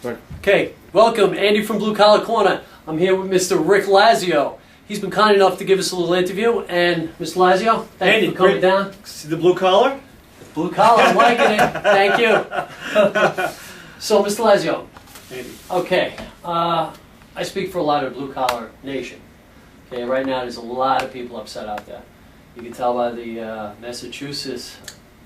Right. Okay, welcome, Andy from Blue Collar Corner. I'm here with Mr. Rick Lazio. He's been kind enough to give us a little interview, and Mr. Lazio, thank you for coming down. See the blue collar? Blue collar, I'm liking it. Thank you. So, Mr. Lazio, Andy. okay, I speak for a lot of blue collar nation. Okay, right now there's a lot of people upset out there. You can tell by the Massachusetts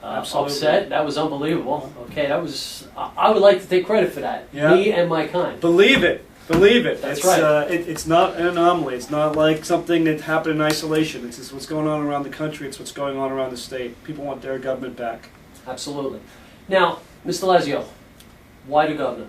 upset. That was unbelievable. Okay, that was. I would like to take credit for that. Yeah. Me and my kind. Believe it. Believe it. That's it's, right. It's not an anomaly. It's not like something that happened in isolation. It's just what's going on around the country. It's what's going on around the state. People want their government back. Absolutely. Now, Mr. Lazio, why the governor?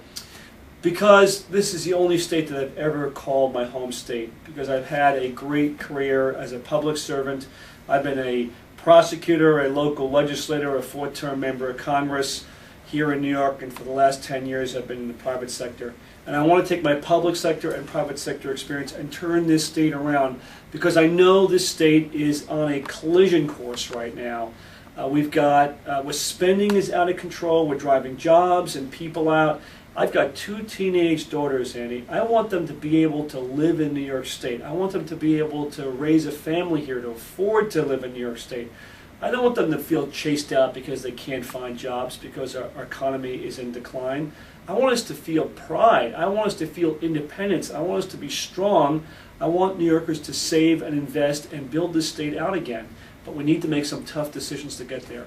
Because this is the only state that I've ever called my home state. Because I've had a great career as a public servant. I've been a prosecutor, a local legislator, a 4-term member of Congress here in New York, and for the last 10 years I've been in the private sector. And I want to take my public sector and private sector experience and turn this state around, because I know this state is on a collision course right now. Where spending is out of control, we're driving jobs and people out. I've got 2 teenage daughters, Andy. I want them to be able to live in New York State. I want them to be able to raise a family here, to afford to live in New York State. I don't want them to feel chased out because they can't find jobs, because our economy is in decline. I want us to feel pride. I want us to feel independence. I want us to be strong. I want New Yorkers to save and invest and build this state out again. But we need to make some tough decisions to get there.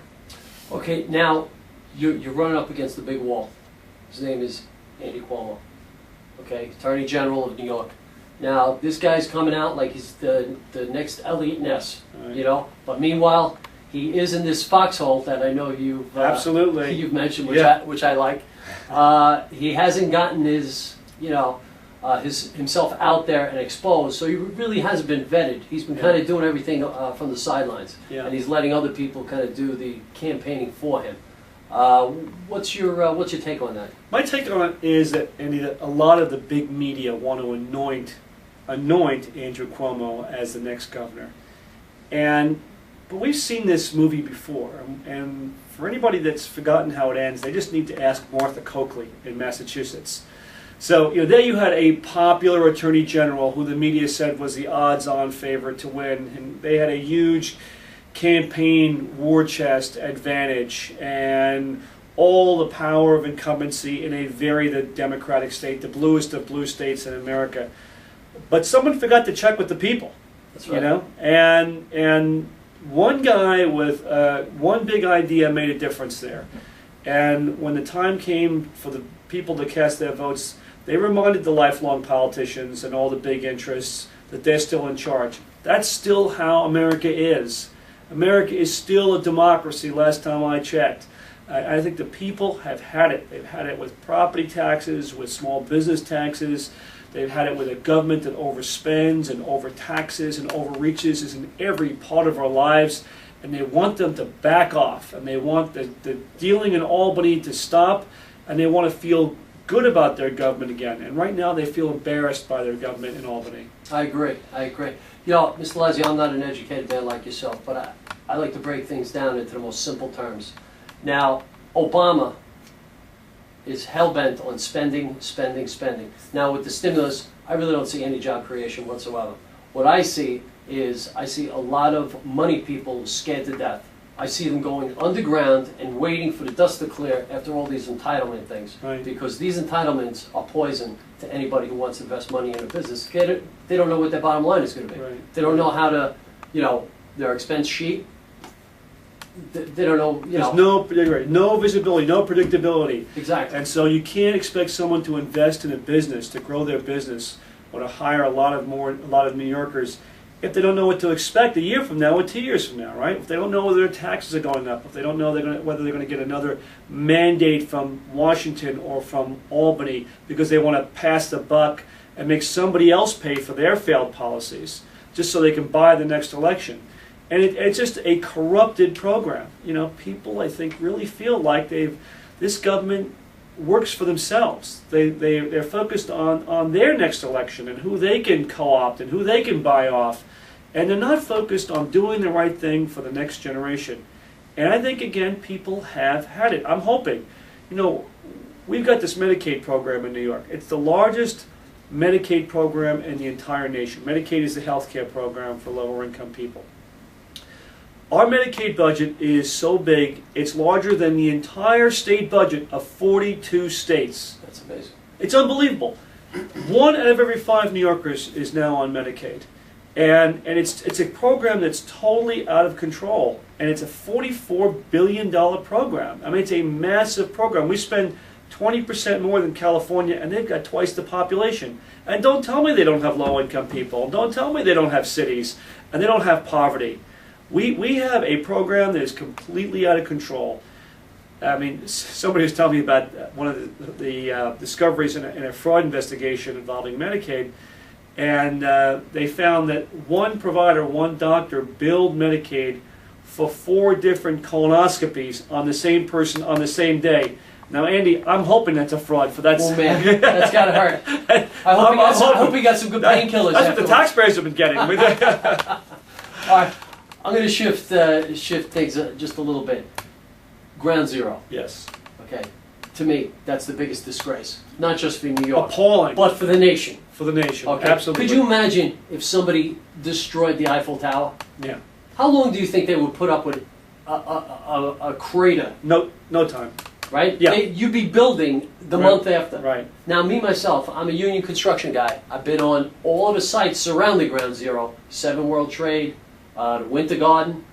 Okay, now you're running up against the big wall. His name is Andy Cuomo. Okay, Attorney General of New York. Now this guy's coming out like he's the next Elliot Ness, Right. you know. But meanwhile, he is in this foxhole that I know you've Absolutely. you've mentioned, which Yeah. which I like. He hasn't gotten his himself out there and exposed, so he really hasn't been vetted. He's been kind of doing everything from the sidelines, Yeah. and he's letting other people kind of do the campaigning for him. What's your take on that? My take on it is that, Andy, that a lot of the big media want to anoint Andrew Cuomo as the next governor. But we've seen this movie before, and for anybody that's forgotten how it ends, they just need to ask Martha Coakley in Massachusetts. So, there you had a popular attorney general who the media said was the odds-on favorite to win, and they had a huge campaign war chest advantage and all the power of incumbency in a very Democratic state, the bluest of blue states in America. But someone forgot to check with the people. That's right. And one guy with one big idea made a difference there. And when the time came for the people to cast their votes, they reminded the lifelong politicians and all the big interests that they're still in charge. That's still how America is. America is still a democracy, last time I checked. I think the people have had it. They've had it with property taxes, with small business taxes. They've had it with a government that overspends and overtaxes and overreaches is in every part of our lives. And they want them to back off. And they want the dealing in Albany to stop. And they want to feel good about their government again. And right now they feel embarrassed by their government in Albany. I agree. Mr. Lazio, I'm not an educated man like yourself, but I like to break things down into the most simple terms. Now, Obama is hell-bent on spending. Now, with the stimulus, I really don't see any job creation whatsoever. What I see is a lot of money people scared to death. I see them going underground and waiting for the dust to clear after all these entitlement things. Right. Because these entitlements are poison to anybody who wants to invest money in a business. They don't know what their bottom line is going to be. Right. They don't know how to, their expense sheet. They don't know, There's no visibility, no predictability. Exactly. And so you can't expect someone to invest in a business, to grow their business, or to hire a lot of New Yorkers if they don't know what to expect a year from now or 2 years from now, right? If they don't know whether their taxes are going up, if they don't know whether they're going to get another mandate from Washington or from Albany because they want to pass the buck and make somebody else pay for their failed policies just so they can buy the next election. And it's just a corrupted program. People, I think, really feel like this government works for themselves. They're focused on their next election and who they can co-opt and who they can buy off. And they're not focused on doing the right thing for the next generation. And I think, again, people have had it. I'm hoping. we've got this Medicaid program in New York. It's the largest Medicaid program in the entire nation. Medicaid is the health care program for lower income people. Our Medicaid budget is so big, it's larger than the entire state budget of 42 states. That's amazing. It's unbelievable. 1 out of every 5 New Yorkers is now on Medicaid. And it's a program that's totally out of control. And it's a $44 billion program. I mean, it's a massive program. We spend 20% more than California, and they've got twice the population. And don't tell me they don't have low-income people. Don't tell me they don't have cities, and they don't have poverty. We have a program that is completely out of control. I mean, somebody was telling me about one of the discoveries in a fraud investigation involving Medicaid, and they found that one provider, one doctor, billed Medicaid for 4 different colonoscopies on the same person on the same day. Now, Andy, I'm hoping that's a fraud for that. Oh man, that's gotta hurt. I hope he got some good painkillers. That's what the taxpayers have been getting. All right, I'm going to shift things just a little bit. Ground Zero. Yes. Okay. To me, that's the biggest disgrace, not just for New York, appalling, but for the nation. For the nation. Okay. Absolutely. Could you imagine if somebody destroyed the Eiffel Tower? Yeah. How long do you think they would put up with a crater? No time. Right? Yeah. You'd be building the Right. month after. Right. Now, me, myself, I'm a union construction guy. I've been on all of the sites surrounding Ground Zero. 7 World Trade, the Winter Garden,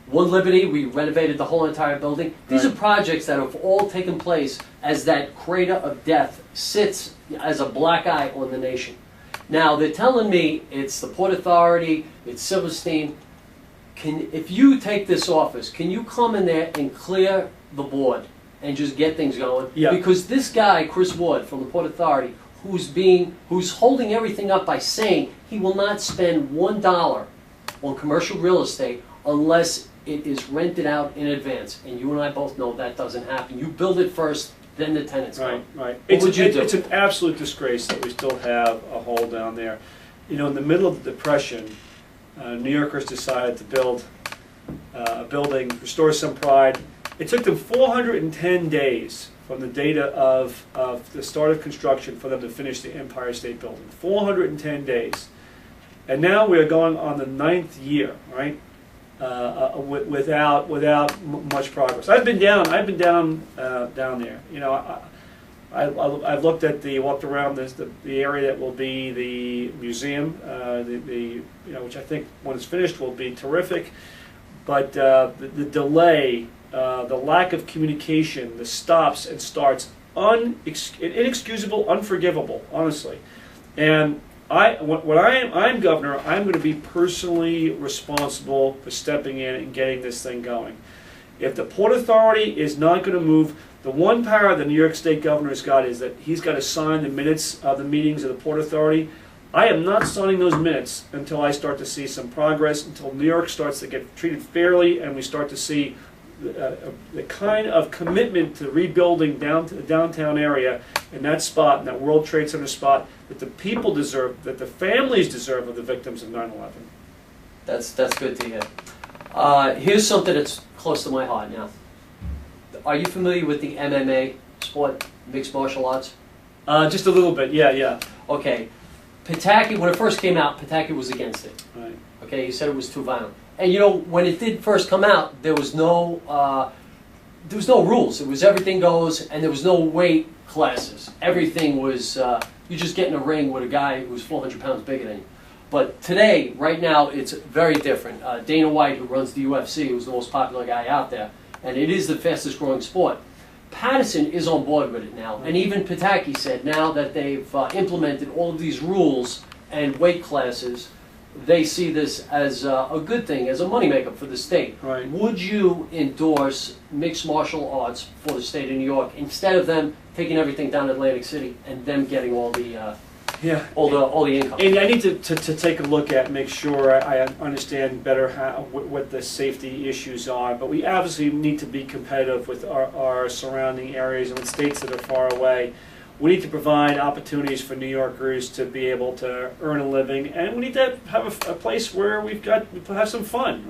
One Liberty, we renovated the whole entire building. These Right. are projects that have all taken place as that crater of death sits as a black eye on the nation. Now, they're telling me it's the Port Authority, it's Silverstein. If you take this office, can you come in there and clear the board and just get things going? Yeah. Because this guy, Chris Ward from the Port Authority, who's holding everything up by saying he will not spend $1 on commercial real estate unless it is rented out in advance. And you and I both know that doesn't happen. You build it first, then the tenants come. Right. What would you do? It's an absolute disgrace that we still have a hole down there. You know, in the middle of the Depression, New Yorkers decided to build a building, restore some pride. It took them 410 days from the date of the start of construction for them to finish the Empire State Building. 410 days. And now we are going on the 9th year, right? Without much progress. I've been down there. You know, I've looked at walked around the area that will be the museum, which I think when it's finished will be terrific. But the delay, the lack of communication, the stops and starts, inexcusable, unforgivable, honestly. And I'm governor, I'm going to be personally responsible for stepping in and getting this thing going. If the Port Authority is not going to move, the one power the New York State governor's got is that he's got to sign the minutes of the meetings of the Port Authority. I am not signing those minutes until I start to see some progress, until New York starts to get treated fairly and we start to see the kind of commitment to rebuilding the downtown area in that spot, in that World Trade Center spot, that the people deserve, that the families deserve of the victims of 9/11. That's good to hear. Here's something that's close to my heart now. Are you familiar with the MMA sport, mixed martial arts? Just a little bit, yeah. Okay. Pataki, when it first came out, Pataki was against it. Right. Okay, he said it was too violent. And you know, when it did first come out, there was no rules. It was everything goes, and there was no weight classes. Everything was, you just get in a ring with a guy who's 400 pounds bigger than you. But today, right now, it's very different. Dana White, who runs the UFC, who's the most popular guy out there, and it is the fastest growing sport. Patterson is on board with it now, and even Pataki said now that they've implemented all of these rules and weight classes, they see this as a good thing, as a moneymaker for the state. Right. Would you endorse mixed martial arts for the state of New York instead of them taking everything down to Atlantic City and them getting all the income? And I need to take a look at, make sure I understand better what the safety issues are. But we obviously need to be competitive with our surrounding areas and with states that are far away. We need to provide opportunities for New Yorkers to be able to earn a living, and we need to have a place where we have some fun, right?